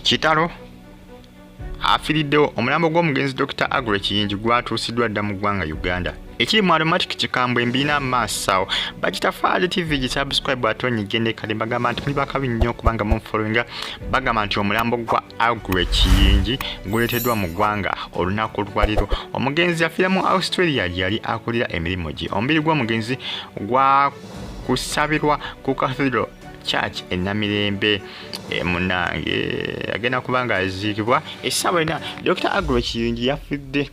Kitalo afiriddewo omulambo gw'omugenzi Dr. Agure Kiyingi gwatuusiddwa dda mu ggwanga Uganda. Ekiri mu Aromatic kikambwe mbina maasawo Bakitaffaali TV gisubscribe atonyigende kale bagamba nti muli bakabi nnyo kubanga munfollowinga bagamba nti omulambo gwa Agure Kiyingi guleeteddwa mu ggwanga olunaku lwaliro. Omugenzi afiira mu Australia yali akulira emirimu gye. Omubiri gw'omugenzi gwa kusabirwa ku Kitalo Church Namirembe munange agenda kubanga aziikibwa essaawa ena. Dr. Agure Kiyingi yafudde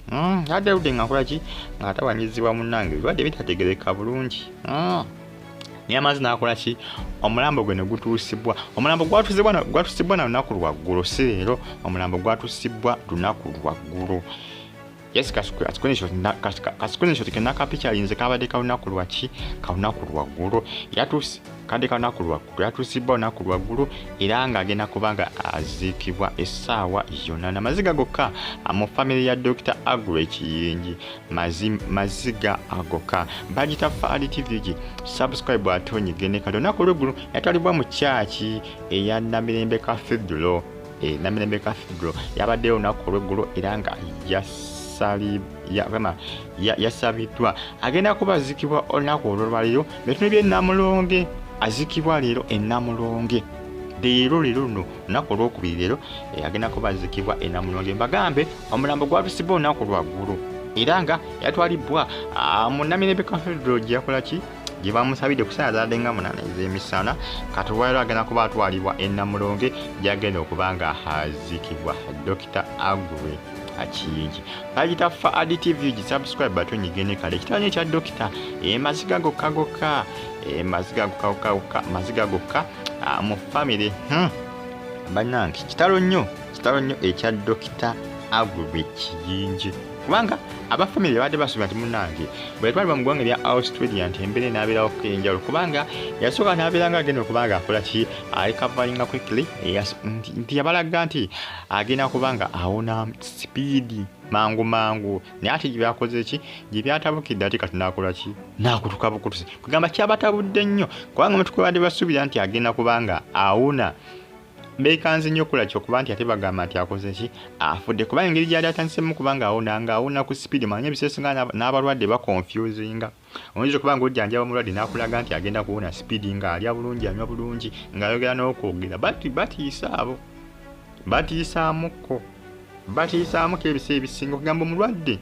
adawudde ngakolaki ng'atawanyizibwa munange ebirwadde bitategereka bulungi naye amazzi n'akolaki omulambo gwe ne gutuusibwa. Omulambo gwatuusibwa na lunaku lwaggulu si leero, omulambo gwatuusibwa lunaku lwaggulu. Yes, kasikunisho tikena kapicha linze kabade kaunaku lwaki kaunaku lwaggulu yatusi kade kaunaku lwaggulu yatusibwa naku lwaggulu era nga agenda kubanga aziikibwa essaawa yonna. Maziga gokka mu family ya Dr. Agure Kiyingi maziga agoka. Bakitaffaali TV subscribe atonyigende kale naku lwaggulu yatwalibwa mu church eya Namirembe Cathedral Namirembe Cathedral yabaddeyo naku lwaggulu era nga yasabiddwa agenda kuba azikibwa olunaku olwaliro betune bye Namulonge azikibwa leero Namulonge leero luno lunaku olwokubiri leero agenda kuba azikibwa Namulonge. Mbagambe omulambo gwatusibwa olunaku lwaggulu era nga yatwalibwa mu Namirembe Cathedral gyakolaki gye bamusabidde kusaazadde nga 8 ez'emisana kati olwaliro agenda kuba atwalibwa Namulonge gyagenda okubanga azikibwa Dr. Agure Kiyingi. Bakitaffaali TV subscribe atonyigende kale kitanyo kya Dr. Maziga gokka maziga gokka mu family bannange kitalo nnyo ekya Dr. Agure Kiyingi kubanga abafamily badde basubira nti munnange bwe twaliba mu ggwanga lya Australia nti embeera n'abeerawo kenjalo kubanga yasooka n'abeeranga agenda okubanga akola ki alikavalinga quickly nti yabalaga nti agenda kubanga awona speedi mangu naye ate gye byakoze ki gye byatabukidde ate kati n'akola ki n'akutuka bukutuse kugamba kyabatabudde nnyo kubanga mutuku badde basuubira nti agenda kubanga awona beekanze nnyo okola kyokuba nti ate bagamba nti akoze ki afudde kubanga engeri gyali atandisemu kubanga awona ku speedi manya ebiseesinga n'abalwadde bakonfusinga oyinza okubanga ojjanjaba omulwadde n'akulaga nti agenda kuwona speedi nga alya bulungi anywa bulungi ng'ayogera n'okwogera batiisa abo batiisaamuko ebiseera ebisinga okugamba omulwadde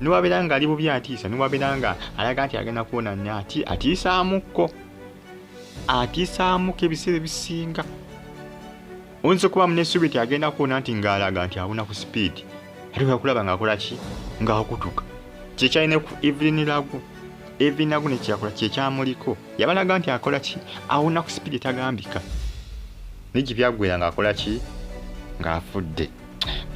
niwabeera nga ali bubi atiisa niwabeera nga alaga nti agenda kuwona nati atiisaamuko ebiseera ebisinga. Oyinza okuba munesuubi nti agenda kuwona nti ng'alaga nti awona ku speed ate bwakulaba ng'akola ki ng'akutuka kyekyalina ku evening lagu nekyakola kyekyamuliko yabalaga nti akola ki awona ku speed etagambika naye gye byaggwera ng'akola ki ng'afudde.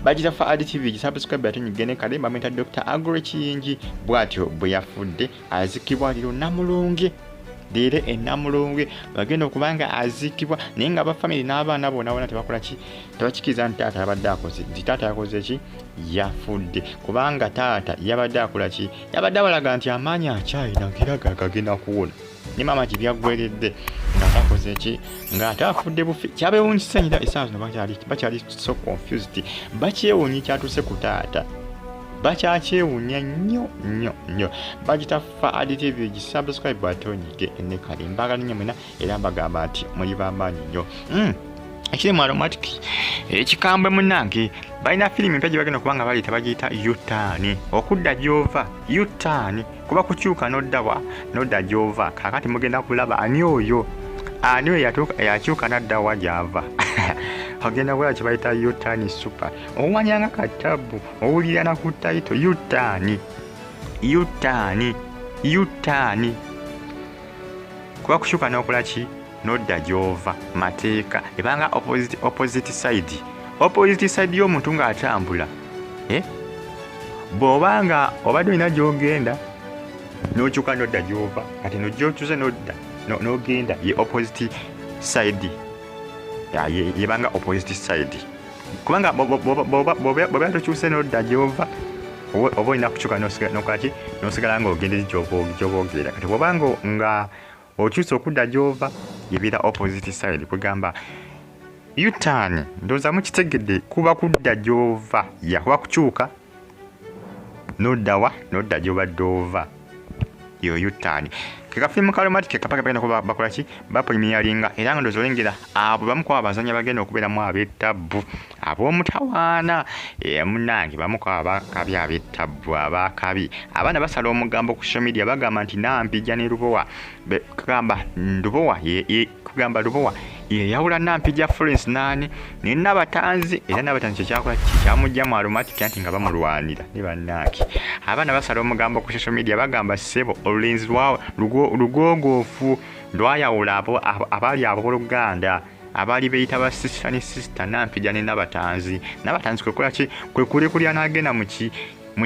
Bakitaffaali TV subscribe atonyigende kale bamwita Dr. Agure Kiyingi bw'atyo bwe yafudde azikibwa leero Namulonge leero Namulonge bagenda okubanga azikibwa naye nga abafamily n'abaana bonaabona tebakola ki tebakikiriza nti taata yabadde akoze nti taata yakoze ki yafudde kubanga taata yabadde akola ki yabadde abalaga nti amaanyi akyalina era gagenda kuwona ne maama gye byaggweredde nga takoze ki ng'ate afudde bufi kyabewuunyisa nnyo essaawa zino bakyali so confused bakyewuunyi kyatuuse ku taata bakyakyewuunya nnyo. Bakitaffaali TV subscribe atonyige kale mbagala nnyo mwena era mbagamba nti muli b'amaanyi nnyo. Ekiri mu Aromatic ekikambwe munnange balina firimu empya gye bagenda kubanga baleeta bagiyita U-turn okudda gy'ova U-turn kuba kukyuka n'odda gy'ova kaakati mugenda kulaba ani oyo yakyuka n'adda wa gy'ava ogenda kulaba kye bayita U-turn super owanyanga katabu owulira na ku tayito U-turn kuba kukyuka n'okola ki n'odda gy'ova mateeka ebanga opposite side y'omuntu ng'atambula bw'obanga obadde olina gy'ogenda n'okyuka n'odda gy'ova kati n'ogy'okyuze n'ogenda ye opposite side yebanga opposite side kubanga bw'obeera tokyuse n'odda gy'ova oba olina kukyuka n'okolaki n'osigala ng'ogendezi gy'oba ogenda kati bw'obanga nga okyusa okudda gy'ova yebeera opposite side kugamba U-turn ndowooza mukitegedde kuba kudda gy'ova yakuba kukyuka nodda gy'obadde ova yo U-turn. Kekafimu ka Aromatic kapaka bagenda kuba bakola ki bapremieringa era nga ndowooza olengera abo bamu kwaba abazanyi bagenda okubeeramu ab'ettabbu ab'omutawaana munange bamu kwaba abakabi ab'ettabbu abakabi abaana basala omugambo ku social media bagamba nti Nampijja ne Lubowa kugamba Lubowa yeyawula Nampijja Frolence ne Nabatanzi era Nabatanzi kyekyakola kyamujja mu Aromatic anti nga bamulwanira ne bannaaki. Abaana basala omugambo ku social media bagamba ssebo olulenzi lugogoofu lwayawula abaali abooluganda abaali beyita ba sister ne sister Nampijja ne Nabatanzi kwekola ki kwekulekulya n'agenda mu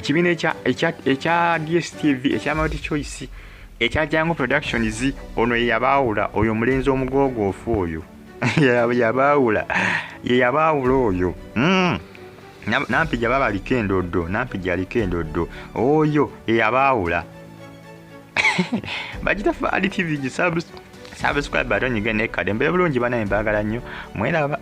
kibiina ekya DSTV ekya Multi Choice ekya Jango Productions. Ono ye yabaawula oyo mulenzi omugogoofu oyo yabaawula oyo Nampijja baba aliko endoddo oyo ye yabaawula. Bagita Fadi TV subscribe button nyige ne kade mbere bulungi banaye mbagala nnyo mweraba.